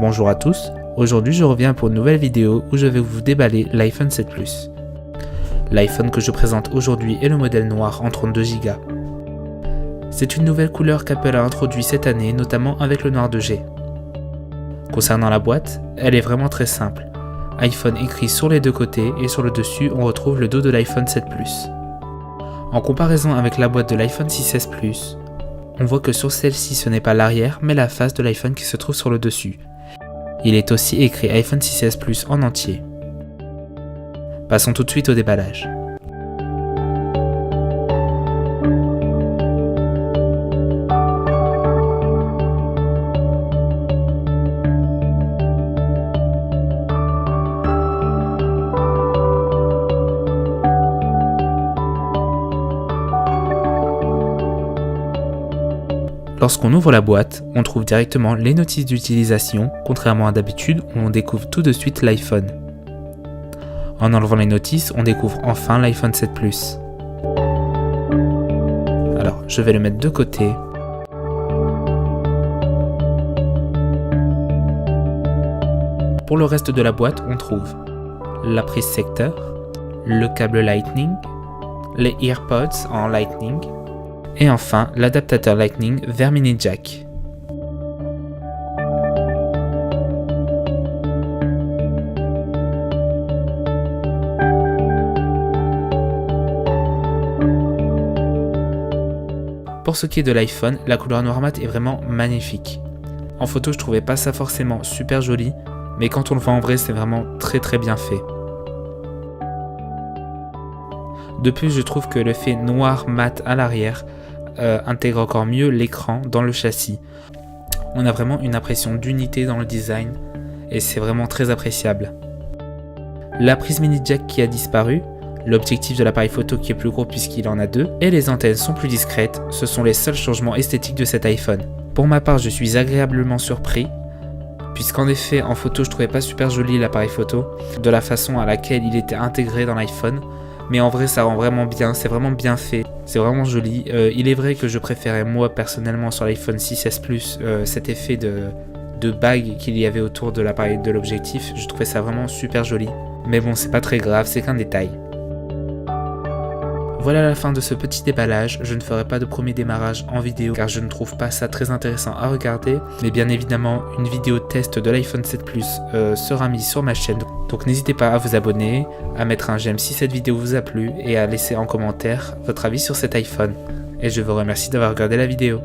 Bonjour à tous, aujourd'hui je reviens pour une nouvelle vidéo où je vais vous déballer l'iPhone 7 Plus. L'iPhone que je présente aujourd'hui est le modèle noir en 32Go. C'est une nouvelle couleur qu'Apple a introduit cette année, notamment avec le noir de G. Concernant la boîte, elle est vraiment très simple. iPhone écrit sur les deux côtés et sur le dessus on retrouve le dos de l'iPhone 7 Plus. En comparaison avec la boîte de l'iPhone 6S Plus, on voit que sur celle-ci ce n'est pas l'arrière mais la face de l'iPhone qui se trouve sur le dessus. Il est aussi écrit iPhone 6S Plus en entier. Passons tout de suite au déballage. Lorsqu'on ouvre la boîte, on trouve directement les notices d'utilisation, contrairement à d'habitude où on découvre tout de suite l'iPhone. En enlevant les notices, on découvre enfin l'iPhone 7 Plus. Alors, je vais le mettre de côté. Pour le reste de la boîte, on trouve la prise secteur, le câble Lightning, les AirPods en Lightning, et enfin l'adaptateur Lightning vers mini jack. Pour ce qui est de l'iPhone, la couleur noir mat est vraiment magnifique. En photo je trouvais pas ça forcément super joli, mais quand on le voit en vrai c'est vraiment très bien fait. De plus je trouve que l'effet noir mat à l'arrière intègre encore mieux l'écran dans le châssis. On a vraiment une impression d'unité dans le design et c'est vraiment très appréciable. La prise mini jack qui a disparu, l'objectif de l'appareil photo qui est plus gros puisqu'il en a deux, et les antennes sont plus discrètes, ce sont les seuls changements esthétiques de cet iPhone. Pour ma part je suis agréablement surpris, puisqu'en effet en photo je trouvais pas super joli l'appareil photo, de la façon à laquelle il était intégré dans l'iPhone. Mais en vrai ça rend vraiment bien, c'est vraiment bien fait, c'est vraiment joli. Il est vrai que je préférais moi personnellement sur l'iPhone 6S Plus cet effet de bague qu'il y avait autour de l'appareil de l'objectif, je trouvais ça vraiment super joli. Mais bon c'est pas très grave, c'est qu'un détail. Voilà la fin de ce petit déballage, je ne ferai pas de premier démarrage en vidéo car je ne trouve pas ça très intéressant à regarder, mais bien évidemment une vidéo test de l'iPhone 7 Plus sera mise sur ma chaîne, donc n'hésitez pas à vous abonner, à mettre un j'aime si cette vidéo vous a plu et à laisser en commentaire votre avis sur cet iPhone. Et je vous remercie d'avoir regardé la vidéo.